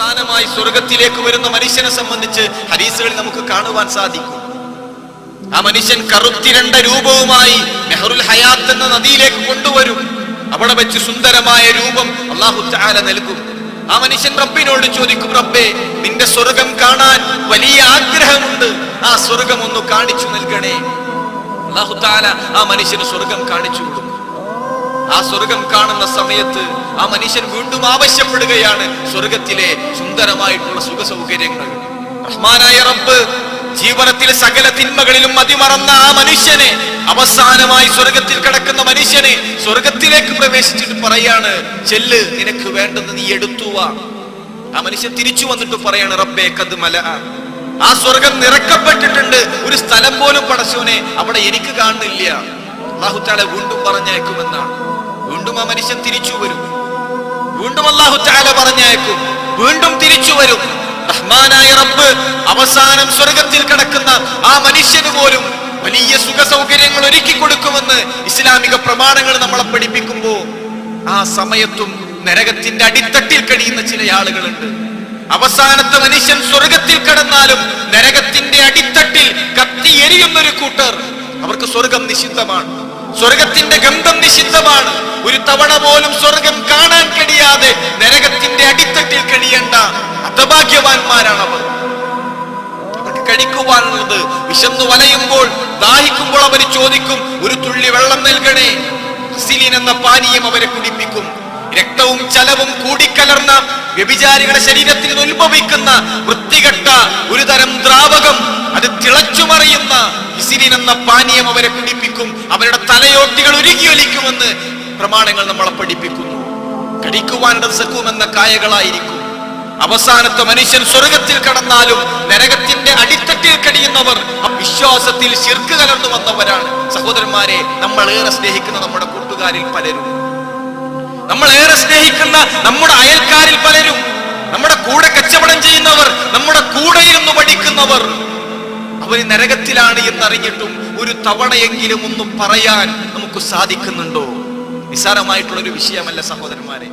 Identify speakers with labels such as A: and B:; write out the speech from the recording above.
A: അവസാനമായി സ്വർഗത്തിലേക്ക് വരുന്ന മനുഷ്യനെ സംബന്ധിച്ച് ഹദീസുകളിൽ നമുക്ക് കാണുവാൻ സാധിക്കും. ആ മനുഷ്യൻ കറുത്തിരണ്ട രൂപവുമായി നെഹ്റുൽ ഹയാത്ത് എന്ന നദിയിലേക്ക് കൊണ്ടുവരും. അവിടെ വെച്ച് സുന്ദരമായ രൂപം അല്ലാഹു തആല നൽകും. ആ മനുഷ്യൻ റബ്ബിനോട് ചോദിക്കും, റബ്ബേ, നിന്റെ സ്വർഗം കാണാൻ വലിയ ആഗ്രഹമുണ്ട്, ആ സ്വർഗം ഒന്ന് കാണിച്ചു നൽകണേ. അല്ലാഹു തആല ആ മനുഷ്യന് സ്വർഗം കാണിച്ചു കൊടുക്കും. ആ സ്വർഗം കാണുന്ന സമയത്ത് ആ മനുഷ്യൻ വീണ്ടും ആവശ്യപ്പെടുകയാണ് സ്വർഗത്തിലെ സുന്ദരമായിട്ടുള്ള സുഖ സൗകര്യങ്ങൾ. റഹ്മാനായ റബ്ബ് ജീവിതത്തിലെ സകല തിന്മകളിലും മതിമറന്ന ആ മനുഷ്യനെ, അവസാനമായി സ്വർഗത്തിൽ കിടക്കുന്ന മനുഷ്യനെ സ്വർഗത്തിലേക്ക് പ്രവേശിച്ചിട്ട് പറയാണ്, ചെല്ല്, നിനക്ക് വേണ്ടത് നീ എടുത്തുവാ. ആ മനുഷ്യൻ തിരിച്ചു വന്നിട്ട് പറയാണ്, റബ്ബേ ഖദ് മലഅ, ആ സ്വർഗം നിറക്കപ്പെട്ടിട്ടുണ്ട്, ഒരു സ്ഥലം പോലും പടച്ചോനെ അവിടെ എനിക്ക് കാണുന്നില്ല. അല്ലാഹു തആല വീണ്ടും പറഞ്ഞയക്കുമെന്നാണ്. വീണ്ടും ആ മനുഷ്യൻ തിരിച്ചു വരും. വീണ്ടും അല്ലാഹു തആല പറഞ്ഞയക്കും. വീണ്ടും തിരിച്ചു വരും. റഹ്മാനായ റബ്ബ് അവസാനം സ്വർഗത്തിൽ കിടക്കുന്ന ആ മനുഷ്യന് പോലും വലിയ സുഖ സൗകര്യങ്ങൾ ഒരുക്കി കൊടുക്കുമെന്ന് ഇസ്ലാമിക പ്രമാണങ്ങൾ നമ്മളെ പഠിപ്പിക്കുമ്പോ, ആ സമയത്തും നരകത്തിന്റെ അടിത്തട്ടിൽ കഴിയുന്ന ചില ആളുകളുണ്ട്. അവസാനത്തെ മനുഷ്യൻ സ്വർഗത്തിൽ കടന്നാലും നരകത്തിന്റെ അടിത്തട്ടിൽ കത്തി എരിയുന്നൊരു കൂട്ടർ, അവർക്ക് സ്വർഗം നിഷിദ്ധമാണ്, സ്വർഗത്തിന്റെ ഗന്ധം നിഷിദ്ധമാണ്. ഒരു തവണ പോലും സ്വർഗം കാണാൻ കഴിയാതെ നരകത്തിന്റെ അടിത്തട്ടിൽ കഴിയേണ്ട ഹതഭാഗ്യവാന്മാരാണ് അവർ. അവർക്ക് കഴിക്കുവാനുള്ളത് വിശന്നു വലയുമ്പോൾ, ദാഹിക്കുമ്പോൾ അവർ ചോദിക്കും, ഒരു തുള്ളി വെള്ളം നൽകണേ. സിലിൻ എന്ന പാനീയം അവരെ കുടിപ്പിക്കും. രക്തവും ചലവും കൂടിക്കലർന്ന വ്യഭിചാരികളുടെ ശരീരത്തിൽ നിന്ന് ഉത്ഭവിക്കുന്ന വൃത്തികെട്ട ഒരു തരം ദ്രാവകം, അത് തിളച്ചുമറിയുന്ന ഇസിലിൻ എന്ന പാനീയം അവരെ കുടിപ്പിക്കും. അവരുടെ തലയോട്ടികൾ ഉരുകിയൊലിക്കുമെന്ന് പ്രമാണങ്ങൾ നമ്മളെ പഠിപ്പിക്കുന്നു. കടിക്കുവാനുള്ള സക്കുമെന്ന കായകളായിരിക്കും. അവസാനത്തെ മനുഷ്യൻ സ്വർഗത്തിൽ കടന്നാലും നരകത്തിന്റെ അടിത്തട്ടിൽ കഴിയുന്നവർ വിശ്വാസത്തിൽ ശിർക്ക് കലർന്നു വന്നവരാണ്. സഹോദരന്മാരെ, നമ്മൾ ഏറെ സ്നേഹിക്കുന്ന നമ്മുടെ കൂട്ടുകാരിൽ പലരും, നമ്മൾ ഏറെ സ്നേഹിക്കുന്ന നമ്മുടെ അയൽക്കാരിൽ പലരും, നമ്മുടെ കൂടെ കച്ചവടം ചെയ്യുന്നവർ, നമ്മുടെ കൂടെ ഇരുന്ന് പഠിക്കുന്നവർ, അവര് നരകത്തിലാണ് എന്നറിഞ്ഞിട്ടും ഒരു തവണയെങ്കിലും ഒന്ന് പറയാൻ നമുക്ക് സാധിക്കുന്നുണ്ടോ? നിസ്സാരമായിട്ടുള്ള ഒരു വിഷയമല്ല സഹോദരന്മാരെ.